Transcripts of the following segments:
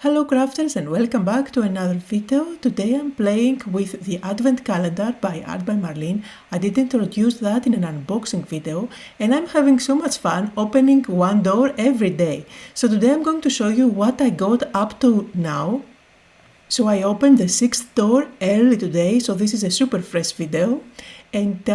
Hello crafters and welcome back to another video. Today I'm playing with the Advent Calendar by Art by Marlene. I did introduce that in an unboxing video and I'm having so much fun opening one door every day. So today I'm going to show you what I got up to now. So I opened the 6th door early today, so this is a super fresh video. And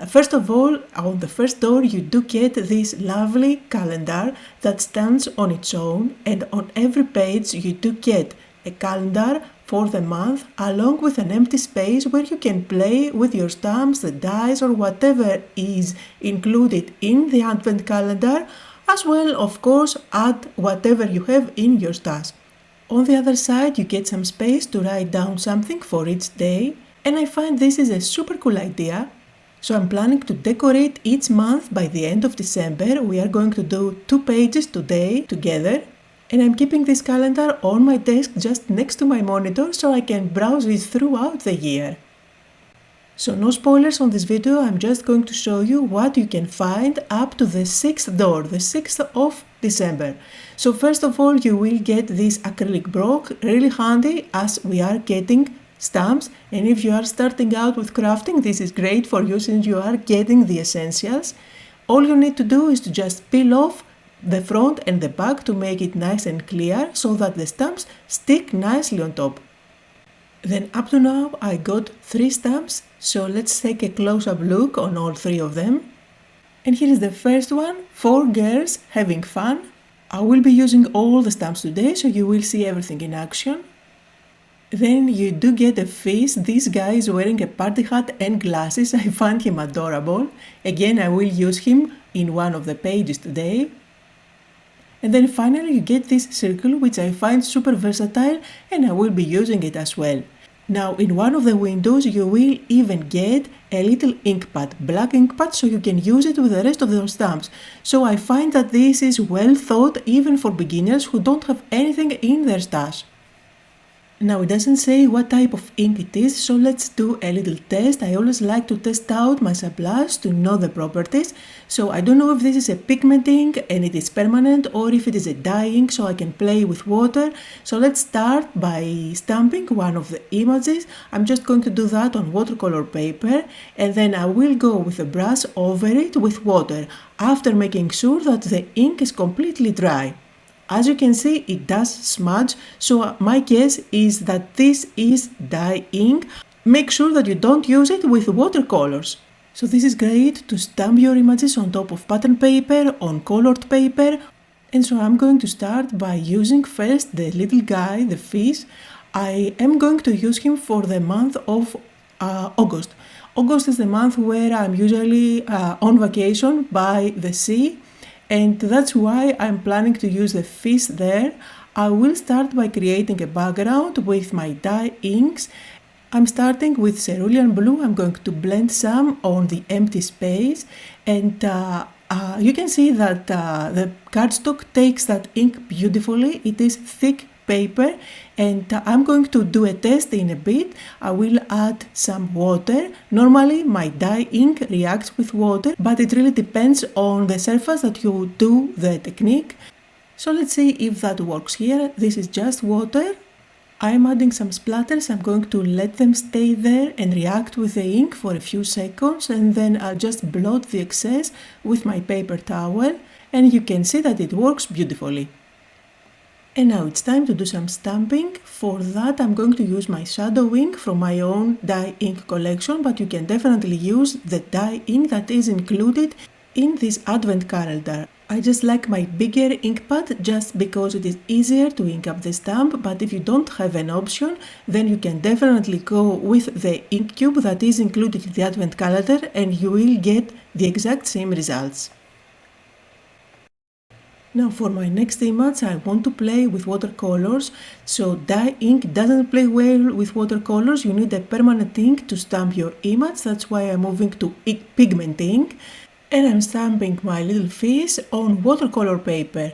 first of all, on the first door you do get this lovely calendar that stands on its own, and on every page you do get a calendar for the month along with an empty space where you can play with your stamps, the dies or whatever is included in the advent calendar, as well of course add whatever you have in your stash. On the other side you get some space to write down something for each day. And I find this is a super cool idea. So I'm planning to decorate each month by the end of December. We are going to do 2 pages today together. And I'm keeping this calendar on my desk just next to my monitor so I can browse it throughout the year. So no spoilers on this video, I'm just going to show you what you can find up to the 6th door, the 6th of December. So first of all you will get this acrylic block, really handy as we are getting stamps, and if you are starting out with crafting, this is great for you since you are getting the essentials. All you need to do is to just peel off the front and the back to make it nice and clear so that the stamps stick nicely on top. Then up to now I got 3 stamps, so let's take a close-up look on all 3 of them. And here is the first one, 4 girls having fun. I will be using all the stamps today, so you will see everything in action. Then you do get a fish. This guy is wearing a party hat and glasses. I find him adorable. Again, I will use him in one of the pages today. And then finally you get this circle, which I find super versatile and I will be using it as well. Now in one of the windows you will even get a little ink pad, black ink pad, so you can use it with the rest of your stamps. So I find that this is well thought even for beginners who don't have anything in their stash. Now it doesn't say what type of ink it is, so let's do a little test. I always like to test out my supplies to know the properties. So I don't know if this is a pigment ink and it is permanent or if it is a dye ink so I can play with water. So let's start by stamping one of the images. I'm just going to do that on watercolor paper and then I will go with a brush over it with water after making sure that the ink is completely dry. As you can see, it does smudge, so my guess is that this is dye ink. Make sure that you don't use it with watercolors. So this is great to stamp your images on top of pattern paper, on colored paper. And so I'm going to start by using first the little guy, the fish. I am going to use him for the month of August. August is the month where I'm usually on vacation by the sea. And that's why I'm planning to use the fish there. I will start by creating a background with my dye inks. I'm starting with Cerulean Blue. I'm going to blend some on the empty space. And you can see that the cardstock takes that ink beautifully. It is thick paper and I'm going to do a test in a bit. I will add some water. Normally my dye ink reacts with water, but it really depends on the surface that you do the technique. So let's see if that works here. This is just water. I'm adding some splatters. I'm going to let them stay there and react with the ink for a few seconds and then I'll just blot the excess with my paper towel and you can see that it works beautifully. And now it's time to do some stamping. For that I'm going to use my shadow ink from my own dye ink collection, but you can definitely use the dye ink that is included in this advent calendar. I just like my bigger ink pad just because it is easier to ink up the stamp, but if you don't have an option then you can definitely go with the ink cube that is included in the advent calendar and you will get the exact same results. Now for my next image I want to play with watercolors, so dye ink doesn't play well with watercolors. You need a permanent ink to stamp your image, that's why I'm moving to pigment ink. And I'm stamping my little fish on watercolor paper.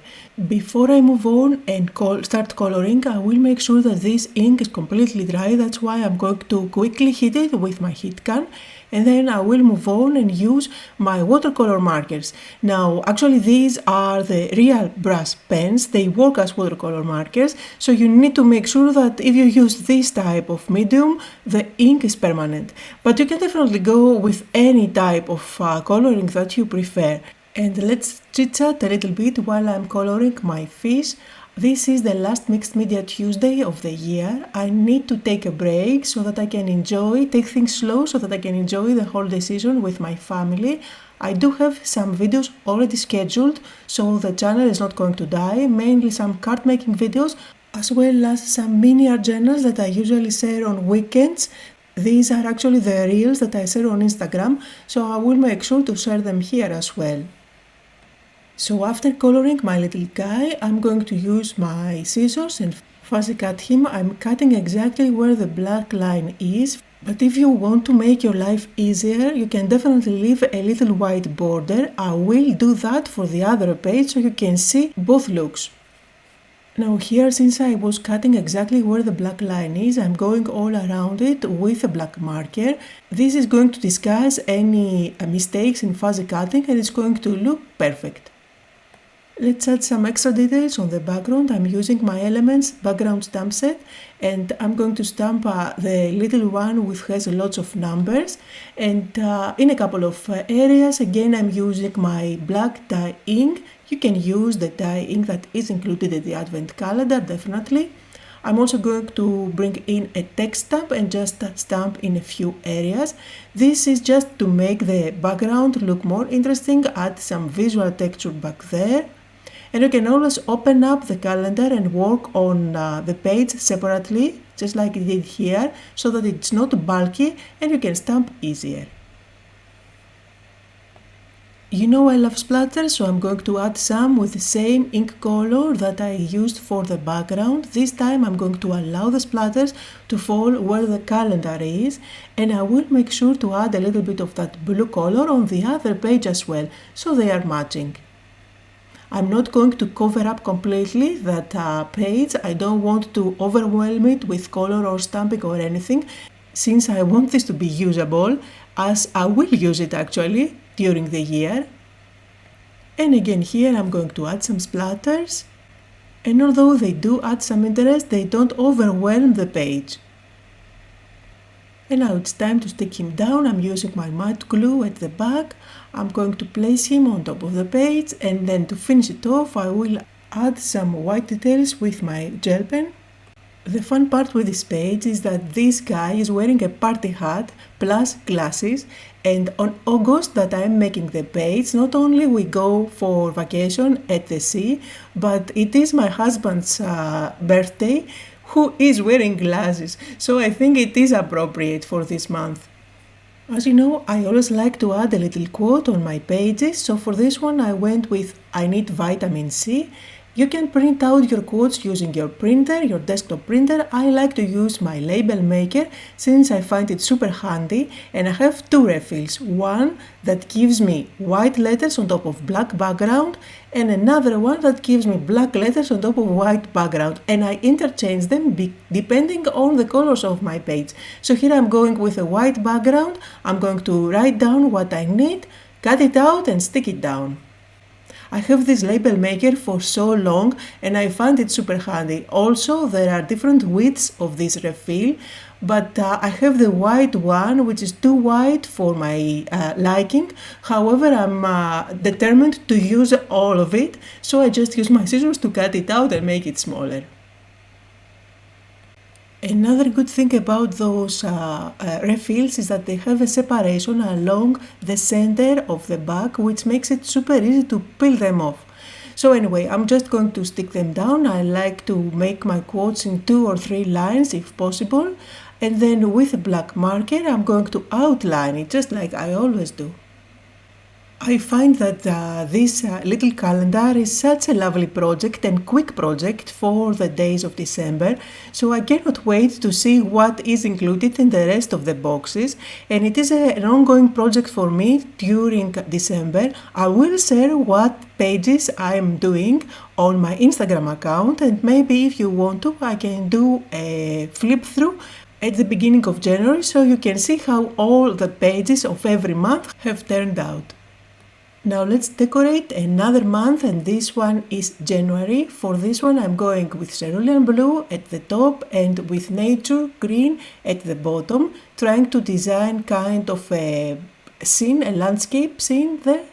Before I move on and start coloring, I will make sure that this ink is completely dry, that's why I'm going to quickly heat it with my heat gun. and then I will move on and use my watercolor markers. Now actually these are the real brush pens, they work as watercolor markers, so you need to make sure that if you use this type of medium, the ink is permanent. But you can definitely go with any type of coloring that you prefer. And let's chit-chat a little bit while I'm coloring my fish. This is the last Mixed Media Tuesday of the year. I need to take a break so that I can take things slow so that I can enjoy the holiday season with my family. I do have some videos already scheduled, so the channel is not going to die, mainly some card making videos, as well as some mini art journals that I usually share on weekends. These are actually the reels that I share on Instagram, so I will make sure to share them here as well. So after coloring my little guy, I'm going to use my scissors and fuzzy cut him. I'm cutting exactly where the black line is, but if you want to make your life easier, you can definitely leave a little white border. I will do that for the other page so you can see both looks. Now here, since I was cutting exactly where the black line is, I'm going all around it with a black marker. This is going to disguise any mistakes in fuzzy cutting and it's going to look perfect. Let's add some extra details on the background. I'm using my Elements background stamp set and I'm going to stamp the little one which has lots of numbers, and in a couple of areas again I'm using my black dye ink. You can use the dye ink that is included in the advent calendar, definitely. I'm also going to bring in a text stamp and just stamp in a few areas. This is just to make the background look more interesting, add some visual texture back there. And you can always open up the calendar and work on the page separately, just like I did here, so that it's not bulky and you can stamp easier. You know I love splatters, so I'm going to add some with the same ink color that I used for the background. This time I'm going to allow the splatters to fall where the calendar is, and I will make sure to add a little bit of that blue color on the other page as well, so they are matching. I'm not going to cover up completely that page. I don't want to overwhelm it with color or stamping or anything, since I want this to be usable, as I will use it actually during the year. And again here I'm going to add some splatters, and although they do add some interest, they don't overwhelm the page. And now it's time to stick him down. I'm using my matte glue at the back. I'm going to place him on top of the page, and then to finish it off I will add some white details with my gel pen. The fun part with this page is that this guy is wearing a party hat plus glasses, and on August that I'm making the page, not only we go for vacation at the sea, but it is my husband's birthday, who is wearing glasses, so I think it is appropriate for this month. As you know, I always like to add a little quote on my pages, so for this one I went with "I need vitamin C." You can print out your quotes using your printer, your desktop printer. I like to use my label maker since I find it super handy, and I have two refills. One that gives me white letters on top of black background, and another one that gives me black letters on top of white background, and I interchange them depending on the colors of my page. So here I'm going with a white background. I'm going to write down what I need, cut it out and stick it down. I have this label maker for so long and I find it super handy. Also, there are different widths of this refill, but I have the white one, which is too white for my liking. However, I'm determined to use all of it, so I just use my scissors to cut it out and make it smaller. Another good thing about those refills is that they have a separation along the center of the back, which makes it super easy to peel them off. So anyway, I'm just going to stick them down. I like to make my quotes in 2 or 3 lines if possible, and then with a black marker I'm going to outline it just like I always do. I find that this little calendar is such a lovely project and quick project for the days of December, so I cannot wait to see what is included in the rest of the boxes, and it is an ongoing project for me during December. I will share what pages I am doing on my Instagram account, and maybe if you want to I can do a flip through at the beginning of January, so you can see how all the pages of every month have turned out. Now let's decorate another month, and this one is January. For this one I'm going with Cerulean Blue at the top and with Nature Green at the bottom, trying to design kind of a scene, a landscape scene there.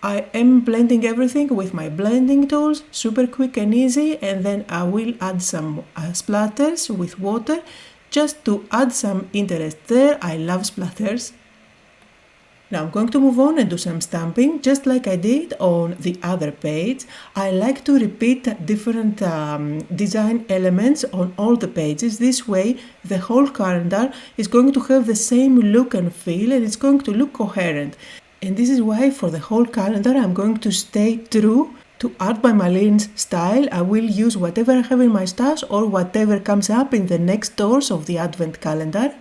I am blending everything with my blending tools, super quick and easy, and then I will add some splatters with water just to add some interest there. I love splatters. Now I'm going to move on and do some stamping, just like I did on the other page. I like to repeat different design elements on all the pages. This way the whole calendar is going to have the same look and feel, and it's going to look coherent. And this is why for the whole calendar I'm going to stay true to Art by Marlene's style. I will use whatever I have in my stash or whatever comes up in the next doors of the Advent calendar.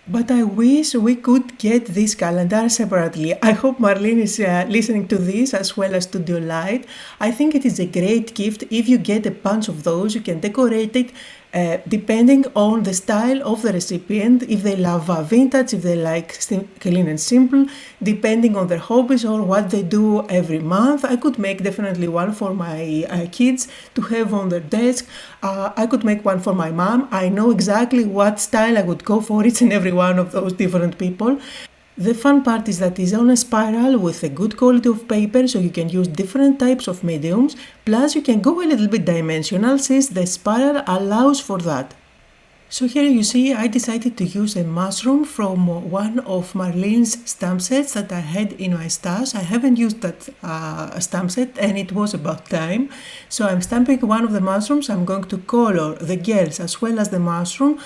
But I wish we could get this calendar separately. I hope Marlene is listening to this as well as Studio Light. I think it is a great gift. If you get a bunch of those, you can decorate it depending on the style of the recipient, if they love vintage, if they like clean and simple, depending on their hobbies or what they do every month. I could make definitely one for my kids to have on their desk. I could make one for my mom. I know exactly what style I would go for each and every one of those different people. The fun part is that it's on a spiral with a good quality of paper, so you can use different types of mediums, plus you can go a little bit dimensional since the spiral allows for that. So here you see I decided to use a mushroom from one of Marlene's stamp sets that I had in my stash. I haven't used that stamp set and it was about time. So I'm stamping one of the mushrooms. I'm going to color the girls as well as the mushroom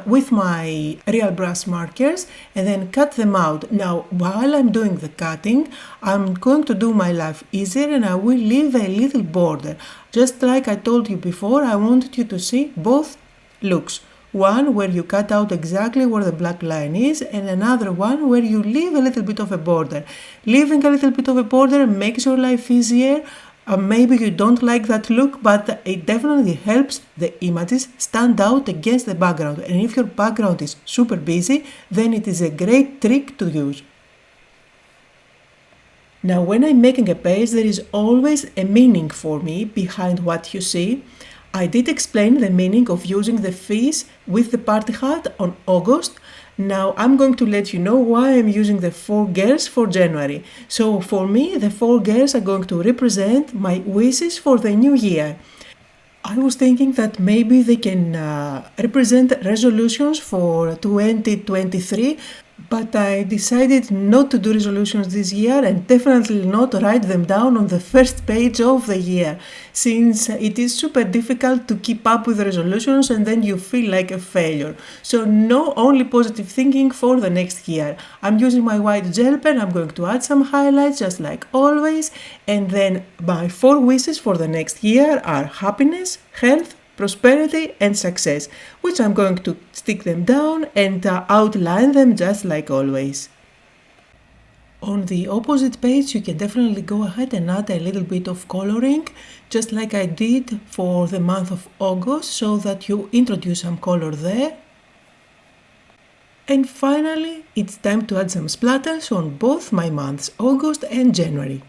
with my real brush markers and then cut them out. Now while I'm doing the cutting, I'm going to do my life easier and I will leave a little border. Just like I told you before, I wanted you to see both looks. One where you cut out exactly where the black line is, and another one where you leave a little bit of a border. Leaving a little bit of a border makes your life easier. Maybe you don't like that look, but it definitely helps the images stand out against the background. And if your background is super busy, then it is a great trick to use. Now, when I'm making a page, there is always a meaning for me behind what you see. I did explain the meaning of using the fish with the party hat on August. Now I'm going to let you know why I'm using the 4 girls for January. So for me, the 4 girls are going to represent my wishes for the new year. I was thinking that maybe they can represent resolutions for 2023, but I decided not to do resolutions this year and definitely not write them down on the first page of the year, since it is super difficult to keep up with resolutions and then you feel like a failure. So no, only positive thinking for the next year. I'm using my white gel pen, I'm going to add some highlights just like always, and then my 4 wishes for the next year are happiness, health, prosperity and success, which I'm going to stick them down and outline them just like always. On the opposite page, you can definitely go ahead and add a little bit of coloring, just like I did for the month of August, so that you introduce some color there. And finally, it's time to add some splatters on both my months, August and January.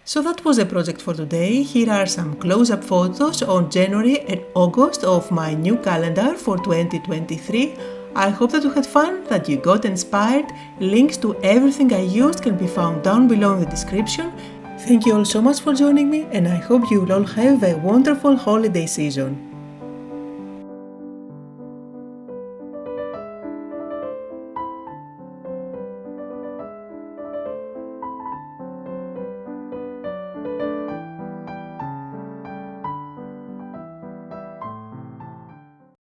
So that was the project for today. Here are some close-up photos on January and August of my new calendar for 2023. I hope that you had fun, that you got inspired. Links to everything I used can be found down below in the description. Thank you all so much for joining me, and I hope you will all have a wonderful holiday season.